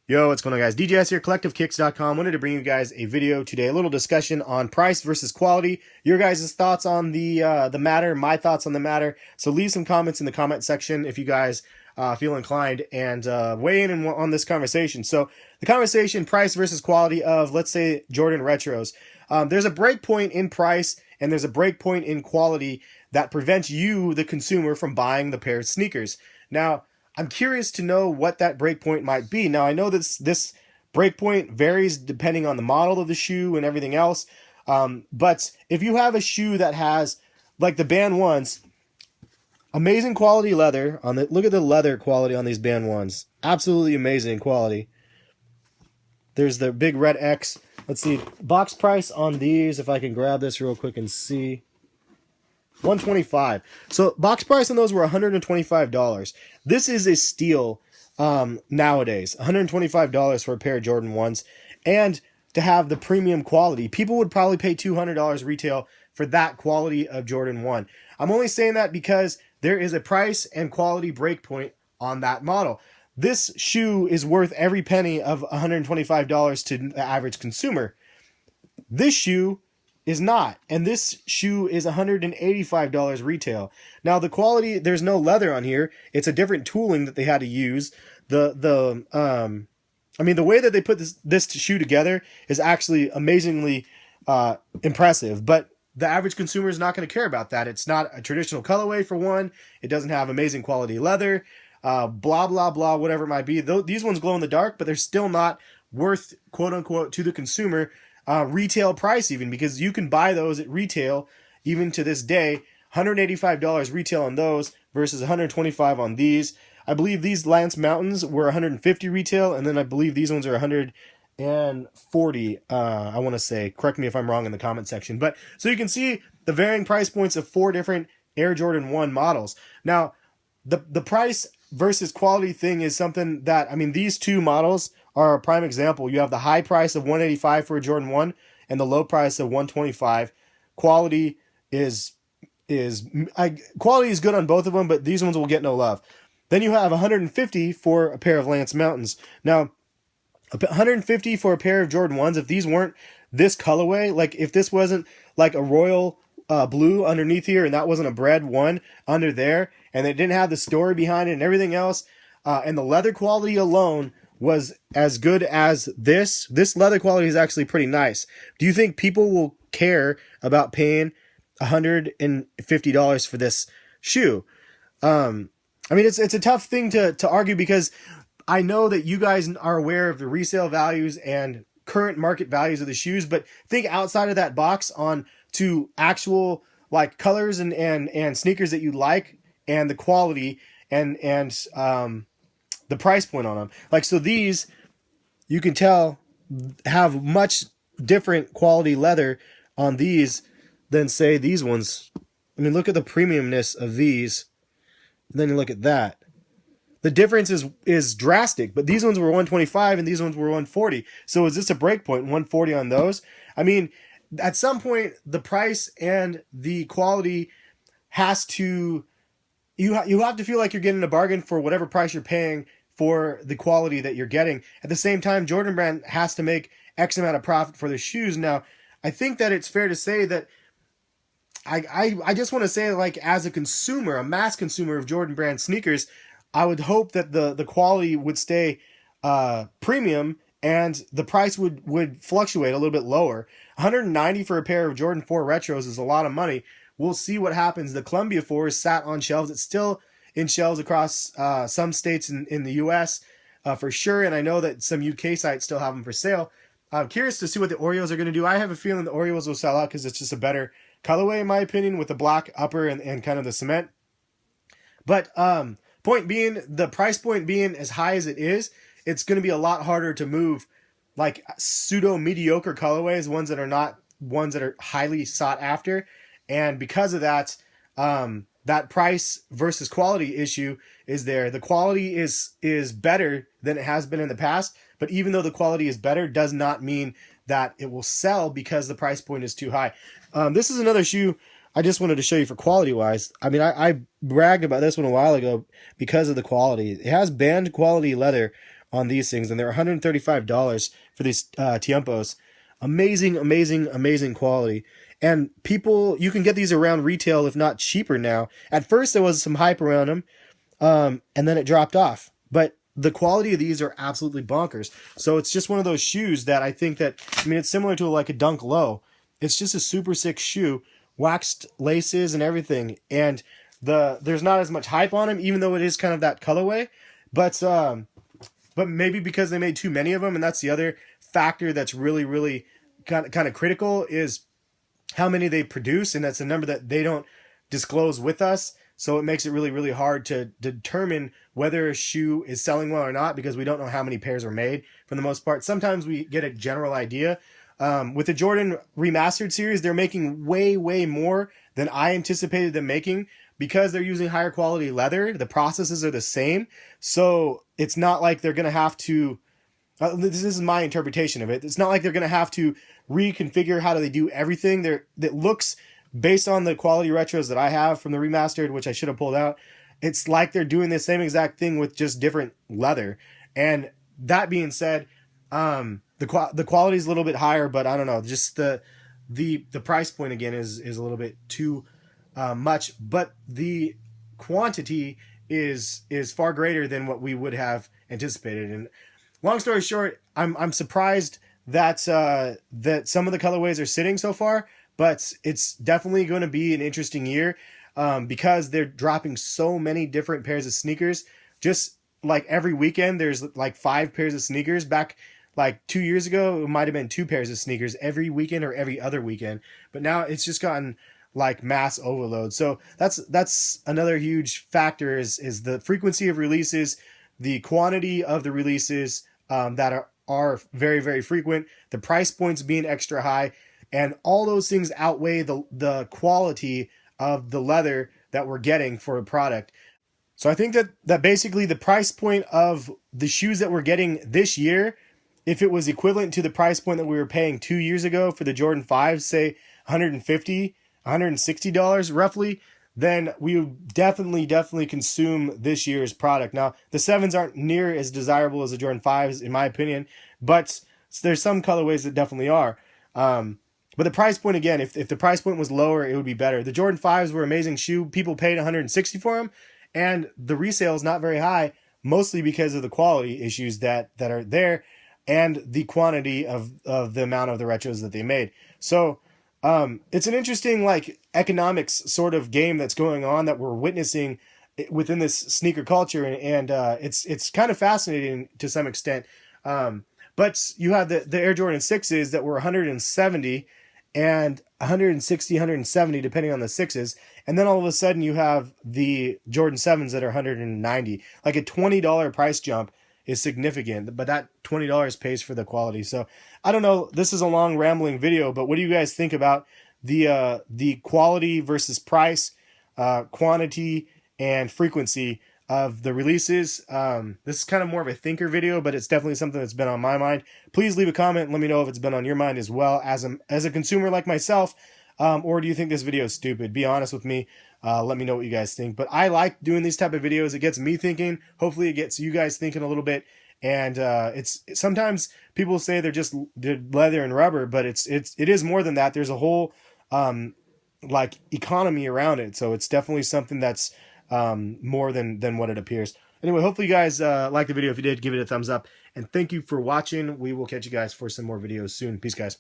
Yo, what's going on, guys? DJS here, CollectiveKicks.com. Wanted to bring you guys a video today, a little discussion on price versus quality. Your guys' thoughts on the matter, my thoughts on the matter. So leave some comments in the comment section if you guys feel inclined, and weigh in on this conversation. So the conversation, price versus quality of, let's say, Jordan Retros. There's a break point in price and there's a break point in quality that prevents you, the consumer, from buying the pair of sneakers. Now, I'm curious to know what that breakpoint might be. Now, I know this breakpoint varies depending on the model of the shoe and everything else. But if you have a shoe that has, like the Band 1s, amazing quality leather on the, look at the leather quality on these Band 1s. Absolutely amazing quality. There's the big red X. Let's see, box price on these, if I can grab this real quick and see. $125. So box price on those were $125. This is a steal nowadays. $125 for a pair of Jordan 1s. And to have the premium quality. People would probably pay $200 retail for that quality of Jordan 1. I'm only saying that because there is a price and quality breakpoint on that model. This shoe is worth every penny of $125 to the average consumer. This shoe is not, and this shoe is $185 retail. Now the quality, there's no leather on here. It's a different tooling that they had to use. The way that they put this shoe together is actually amazingly impressive, but the average consumer is not going to care about that. It's not a traditional colorway, for one. It doesn't have amazing quality leather, blah blah blah, whatever it might be. These ones glow in the dark, but they're still not worth, quote unquote, to the consumer retail price, even, because you can buy those at retail even to this day. $185 retail on those versus $125 on these. I believe these Lance Mountains were $150 retail, and then I believe these ones are $140. I want to say, correct me if I'm wrong in the comment section. But so you can see the varying price points of 4 different Air Jordan 1 models. Now, the price versus quality thing is something that, I mean, these two models are a prime example. You have the high price of $185 for a Jordan 1 and the low price of $125. Quality is good on both of them, but these ones will get no love. Then you have $150 for a pair of Lance Mountains. Now, $150 for a pair of Jordan 1s, if these weren't this colorway, like if this wasn't like a royal blue underneath here and that wasn't a bread one under there, and it didn't have the story behind it and everything else, and the leather quality alone was as good as this leather quality is actually pretty nice. Do you think people will care about paying $150 for this shoe? I mean, it's a tough thing to argue, because I know that you guys are aware of the resale values and current market values of the shoes, but think outside of that box on to actual like colors and sneakers that you like, and the quality and the price point on them. Like, so these, you can tell, have much different quality leather on these than, say, these ones. I mean, look at the premiumness of these. And then you look at that. The difference is drastic, but these ones were $125 and these ones were $140. So is this a break point, $140 on those? I mean, at some point, the price and the quality has to, you have to feel like you're getting a bargain for whatever price you're paying for the quality that you're getting. At the same time, Jordan Brand has to make X amount of profit for the shoes. Now, I think that it's fair to say that I just want to say, like, as a consumer, a mass consumer of Jordan Brand sneakers, I would hope that the quality would stay premium and the price would fluctuate a little bit lower. $190 for a pair of Jordan 4 Retros is a lot of money. We'll see what happens. The Columbia 4 is sat on shelves. It's still in shelves across some states in the U.S. For sure, and I know that some UK sites still have them for sale. I'm curious to see what the Oreos are going to do. I have a feeling the Oreos will sell out because it's just a better colorway, in my opinion, with the black upper and kind of the cement. But point being, the price point being as high as it is, it's going to be a lot harder to move like pseudo mediocre colorways, ones that are highly sought after. And because of that, that price versus quality issue is there. The quality is better than it has been in the past, but even though the quality is better, does not mean that it will sell because the price point is too high. This is another shoe I just wanted to show you for quality wise. I mean, I bragged about this one a while ago because of the quality. It has band quality leather on these things, and they're $135 for these Tiempos. Amazing, amazing, amazing quality. And people, you can get these around retail, if not cheaper now. At first, there was some hype around them, and then it dropped off. But the quality of these are absolutely bonkers. So it's just one of those shoes that I think that, I mean, it's similar to like a Dunk Low. It's just a super sick shoe, waxed laces and everything. And there's not as much hype on them, even though it is kind of that colorway. But maybe because they made too many of them, and that's the other factor that's really, really kind of critical, is how many they produce, and that's a number that they don't disclose with us. So it makes it really, really hard to determine whether a shoe is selling well or not, because we don't know how many pairs are made for the most part. Sometimes we get a general idea. With the Jordan Remastered series, they're making way, way more than I anticipated them making, because they're using higher quality leather. The processes are the same. So it's not like they're going to have to, this is my interpretation of it, it's not like they're going to have to reconfigure how do they do everything. That looks, based on the quality retros that I have from the Remastered, which I should have pulled out, it's like they're doing the same exact thing with just different leather. And that being said, the quality is a little bit higher, but I don't know, just the price point again is a little bit too much, but the quantity is far greater than what we would have anticipated. And long story short, I'm surprised that that some of the colorways are sitting so far, but it's definitely going to be an interesting year, because they're dropping so many different pairs of sneakers. Just like every weekend, there's like 5 pairs of sneakers. Back like 2 years ago, it might have been 2 pairs of sneakers every weekend or every other weekend, but now it's just gotten like mass overload. So that's another huge factor is the frequency of releases, the quantity of the releases that are very, very frequent, the price points being extra high, and all those things outweigh the quality of the leather that we're getting for a product. So I think that basically the price point of the shoes that we're getting this year, if it was equivalent to the price point that we were paying 2 years ago for the Jordan 5s, say $150, $160 roughly, then we would definitely consume this year's product. Now, the 7s aren't near as desirable as the Jordan 5s, in my opinion, but there's some colorways that definitely are. But the price point, again, if the price point was lower, it would be better. The Jordan 5s were an amazing shoe. People paid $160 for them, and the resale is not very high, mostly because of the quality issues that are there and the quantity of the amount of the retros that they made. So it's an interesting like economics sort of game that's going on that we're witnessing within this sneaker culture, and it's kind of fascinating to some extent. But you have the Air Jordan 6s that were 170 and 160, 170 depending on the 6s, and then all of a sudden you have the Jordan 7s that are 190. Like a $20 price jump is significant, but that $20 pays for the quality. So I don't know, this is a long rambling video, but what do you guys think about the quality versus price, quantity and frequency of the releases? This is kind of more of a thinker video, but it's definitely something that's been on my mind. Please leave a comment and let me know if it's been on your mind as well as a consumer like myself, or do you think this video is stupid? Be honest with me. Let me know what you guys think. But I like doing these type of videos. It gets me thinking. Hopefully it gets you guys thinking a little bit. And it's sometimes people say they're leather and rubber, but it is more than that. There's a whole like economy around it. So it's definitely something that's more than what it appears. Anyway, hopefully you guys liked the video. If you did, give it a thumbs up. And thank you for watching. We will catch you guys for some more videos soon. Peace, guys.